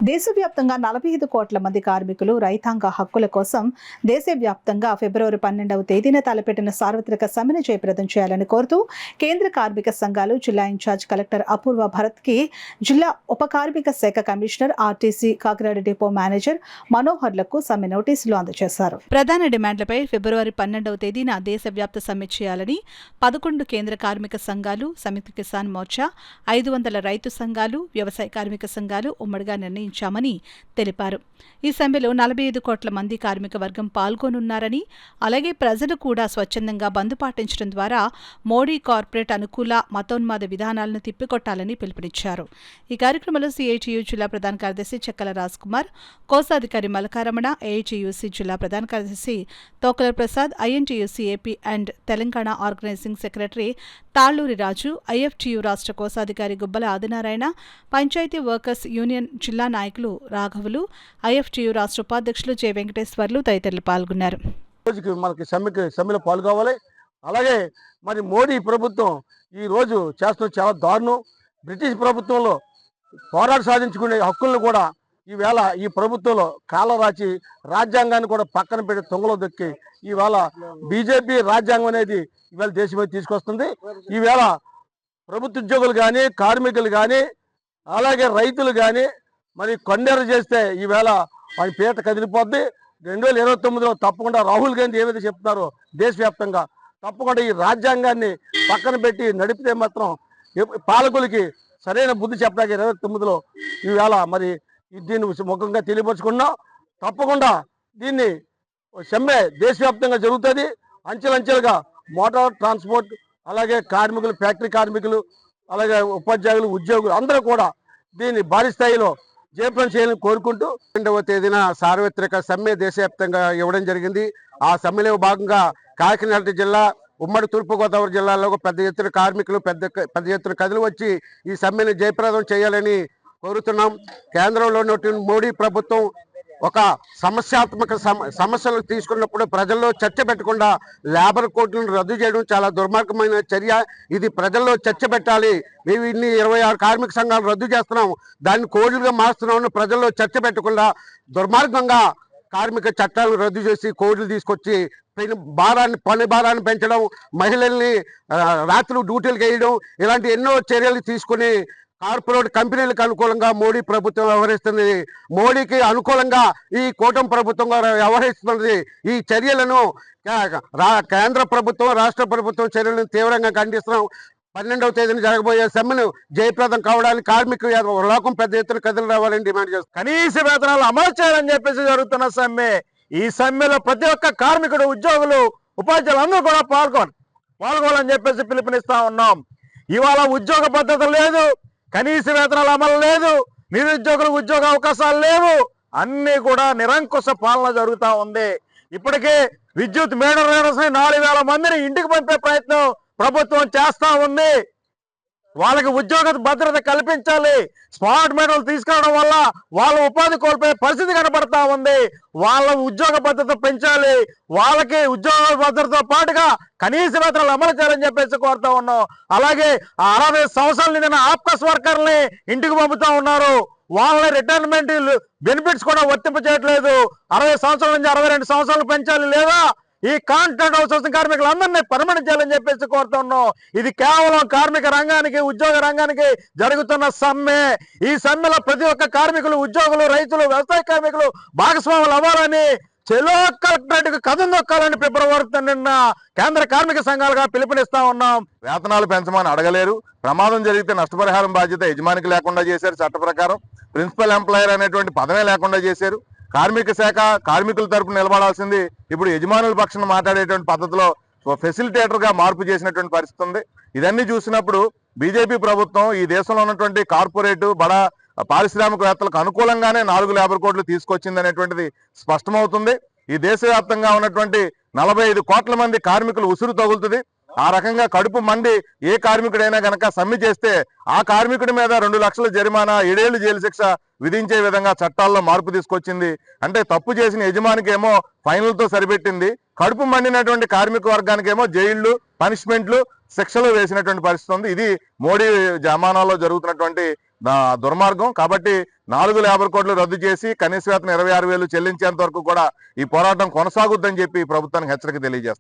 దేశవ్యాప్తంగా 45 కోట్ల మంది కార్మికులు రైతాంగ హక్కుల కోసం దేశవ్యాప్తంగా ఫిబ్రవరి 12వ తేదీన తలపెట్టిన సార్వత్రిక సమ్మెను జయప్రదం చేయాలని కోరుతూ కేంద్ర కార్మిక సంఘాలు జిల్లా ఇన్ఛార్జ్ కలెక్టర్ అపూర్వ భరత్కి జిల్లా ఉప కార్మిక శాఖ commissioner RTC Kakinada depot manager మనోహర్లకు సమ్మె నోటీసులు అందజేశారు. ప్రధాన డిమాండ్లపై ఫిబ్రవరి 12వ తేదీన దేశవ్యాప్త సమ్మె చేయాలని 11 కేంద్ర కార్మిక సంఘాలు, సంయుక్త కిసాన్ మోర్చా, 500 రైతు సంఘాలు, వ్యవసాయ కార్మిక సంఘాలు ఉమ్మడిగా నిర్ణయించామని తెలిపారు. ఈ సమ్మెలో 45 కోట్ల మంది కార్మిక వర్గం పాల్గొనున్నారని, అలాగే ప్రజలు కూడా స్వచ్ఛందంగా బంద్ పాటించడం ద్వారా మోడీ కార్పొరేట్ అనుకూల మతోన్మాద విధానాలను తిప్పికొట్టాలని పిలుపునిచ్చారు. ఈ కార్యక్రమంలో సిఐటియు జిల్లా ప్రధాన కార్యదర్శి చెక్కల రాజ్ కుమార్, కోశాధికారి మలకారమణ, ఏఐటియుసి జిల్లా ప్రధాన కార్యదర్శి Tokala Prasad, INTUC AP and Telangana organising secretary Talluri Raju, IFTU రాష్ట్ర కోశాధికారి గుబ్బల ఆదినారాయణ, పంచాయతీ వర్కర్స్ యూనియన్ జిల్లా నాయకులు రాఘవులు, ఐఎఫ్టియు రాష్ట్ర ఉపాధ్యక్షులు జె వెంకటేశ్వర్లు తదితరులు పాల్గొన్నారు. మనకి సమ్మెలో పాల్గొవాలి. అలాగే మరి మోడీ ప్రభుత్వం ఈ రోజు చేస్తున్న చాలా దారుణం. బ్రిటిష్ ప్రభుత్వంలో పోరాట సాధించుకునే హక్కులను కూడా ఈవేళ ఈ ప్రభుత్వంలో కాలరాచి రాజ్యాంగాన్ని కూడా పక్కన పెట్టి తొంగలో దొక్కి ఈవేళ బీజేపీ రాజ్యాంగం అనేది ఈవేళ దేశం మీద తీసుకొస్తుంది. ఈవేళ ప్రభుత్వ ఉద్యోగులు కానీ, కార్మికులు కానీ, అలాగే రైతులు కానీ మరి కొండెర చేస్తే ఈవేళ ఆయన పీట కదిలిపోద్ది. 2029లో తప్పకుండా రాహుల్ గాంధీ ఏదైతే చెప్తున్నారో దేశవ్యాప్తంగా తప్పకుండా ఈ రాజ్యాంగాన్ని పక్కన పెట్టి నడిపితే మాత్రం పాలకులకి సరైన బుద్ధి చెప్పడానికి 2029లో ఈవేళ మరి దీన్ని ముఖంగా తెలియపరుచుకున్నాం. తప్పకుండా దీన్ని సమ్మె దేశవ్యాప్తంగా జరుగుతుంది. అంచెలంచెలుగా మోటార్ ట్రాన్స్పోర్ట్, అలాగే కార్మికులు, ఫ్యాక్టరీ కార్మికులు, అలాగే ఉపాధ్యాయులు, ఉద్యోగులు అందరూ కూడా దీన్ని భారీ స్థాయిలో జయప్రదం చేయాలని కోరుకుంటూ 2వ తేదీన సార్వత్రిక సమ్మె దేశవ్యాప్తంగా ఇవ్వడం జరిగింది. ఆ సమ్మెలో భాగంగా కాకినాడ జిల్లా, ఉమ్మడి తూర్పుగోదావరి జిల్లాలో పెద్ద ఎత్తున కార్మికులు పెద్ద ఎత్తున కదిలి వచ్చి ఈ సమ్మెను జయప్రదం చేయాలని కోరుతున్నాం. కేంద్రంలో ఉన్నటువంటి మోడీ ప్రభుత్వం ఒక సమస్యాత్మక సమస్యలు తీసుకున్నప్పుడు ప్రజల్లో చర్చ పెట్టకుండా లేబర్ కోడ్లను రద్దు చేయడం చాలా దుర్మార్గమైన చర్య. ఇది ప్రజల్లో చర్చ పెట్టాలి. మేము ఇన్ని 26 కార్మిక సంఘాలు రద్దు చేస్తున్నాం, దాన్ని కోడ్లుగా మారుస్తున్నామని ప్రజల్లో చర్చ పెట్టకుండా దుర్మార్గంగా కార్మిక చట్టాలను రద్దు చేసి కోడ్లు తీసుకొచ్చి పని భారాన్ని పెంచడం, మహిళల్ని రాత్రులు డ్యూటీలకు వేయడం, ఇలాంటి ఎన్నో చర్యలు తీసుకుని కార్పొరేట్ కంపెనీలకు అనుకూలంగా మోడీ ప్రభుత్వం వ్యవహరిస్తుంది. మోడీకి అనుకూలంగా ఈ కూటమి ప్రభుత్వం వ్యవహరిస్తున్నది. ఈ చర్యలను కేంద్ర ప్రభుత్వం, రాష్ట్ర ప్రభుత్వం చర్యలను తీవ్రంగా ఖండిస్తున్నాం. 12వ తేదీన జరగబోయే సమ్మెను జయప్రదం కావడానికి కార్మిక లోకం పెద్ద ఎత్తున కథలు రావాలని డిమాండ్ చేస్తారు. కనీస వేతనాలు అమలు చేయాలని చెప్పేసి జరుగుతున్న సమ్మె. ఈ సమ్మెలో ప్రతి ఒక్క కార్మికుడు, ఉద్యోగులు, ఉపాధ్యాయులు అందరూ కూడా పాల్గొనాలని చెప్పేసి పిలుపునిస్తా ఉన్నాం. ఇవాళ ఉద్యోగ భద్రత లేదు, కనీస వేతనాలు అమలు లేదు, నిరుద్యోగులకు ఉద్యోగ అవకాశాలు లేవు, అన్ని కూడా నిరంకుశ పాలన జరుగుతూ ఉంది. ఇప్పటికే విద్యుత్ మీటర్ రీడర్స్ 4000 మందిని ఇంటికి పంపే ప్రయత్నం ప్రభుత్వం చేస్తా ఉంది. వాళ్ళకి ఉద్యోగ భద్రత కల్పించాలి. స్మార్ట్ మీటర్లు తీసుకురావడం వల్ల వాళ్ళ ఉపాధి కోల్పోయే పరిస్థితి కనబడతా ఉంది. వాళ్ళ ఉద్యోగ భద్రత పెంచాలి. వాళ్ళకి ఉద్యోగ భద్రతతో పాటుగా కనీస వేతనాలు అమలు చేయాలని చెప్పేసి కోరుతా ఉన్నాం. అలాగే 60 సంవత్సరాలు నిండిన ఆప్కాస్ వర్కర్ని ఇంటికి పంపుతా ఉన్నారు. వాళ్ళని రిటైర్మెంట్ బెనిఫిట్స్ కూడా వర్తింప చేయట్లేదు. 60 సంవత్సరాల నుంచి 62 సంవత్సరాలు పెంచాలి, లేదా ఈ కాంట్రాక్ట్ అవుట్సోర్సింగ్ కార్మికులందరినీ పర్మనెంట్ చేయాలని చెప్పేసి కోరుతున్నాం. ఇది కేవలం కార్మిక రంగానికి, ఉద్యోగ రంగానికి జరుగుతున్న సమ్మె. ఈ సమ్మెలో ప్రతి ఒక్క కార్మికులు, ఉద్యోగులు, రైతులు, వ్యవసాయ కార్మికులు భాగస్వాములు అవ్వాలని, చెలో కలెక్టరేట్ కథం దొక్కాలని ఫిబ్రవరి 12న కేంద్ర కార్మిక సంఘాలుగా పిలుపునిస్తా ఉన్నాం. వేతనాలు పెంచమని అడగలేరు. ప్రమాదం జరిగితే నష్టపరిహారం బాధ్యత యజమానికి లేకుండా చేశారు. చట్ట ప్రకారం ప్రిన్సిపల్ ఎంప్లాయర్ అనేటువంటి పదమే లేకుండా చేశారు. కార్మిక శాఖ కార్మికుల తరపున నిలబడాల్సింది ఇప్పుడు యజమానుల పక్షాన మాట్లాడేటువంటి పద్ధతిలో ఫెసిలిటేటర్ గా మార్పు చేసినటువంటి పరిస్థితి ఉంది. ఇదన్నీ చూసినప్పుడు బీజేపీ ప్రభుత్వం ఈ దేశంలో ఉన్నటువంటి కార్పొరేట్ బడా పారిశ్రామికవేత్తలకు అనుకూలంగానే 4 లేబర్ కోడ్లు తీసుకొచ్చింది అనేటువంటిది స్పష్టమవుతుంది. ఈ దేశవ్యాప్తంగా ఉన్నటువంటి 45 కోట్ల మంది కార్మికులు ఉసురు తగులుతుంది. ఆ రకంగా కడుపు మండి ఏ కార్మికుడైనా గనక సమ్మె చేస్తే ఆ కార్మికుడి మీద 2 లక్షల జరిమానా, 7 ఏళ్లు జైలు శిక్ష విధించే విధంగా చట్టాల్లో మార్పు తీసుకొచ్చింది. అంటే తప్పు చేసిన యజమానికి ఏమో ఫైనల్తో సరిపెట్టింది, కడుపు మండినటువంటి కార్మిక వర్గానికి ఏమో జైళ్లు, పనిష్మెంట్లు, శిక్షలు వేసినటువంటి పరిస్థితి ఉంది. ఇది మోడీ జమానాలో జరుగుతున్నటువంటి దుర్మార్గం. కాబట్టి 4 లేబర్ కోడ్లు రద్దు చేసి కనీస వేతనం 26,000 చెల్లించేంత వరకు కూడా ఈ పోరాటం కొనసాగుద్దని చెప్పి ప్రభుత్వానికి హెచ్చరిక తెలియజేస్తారు.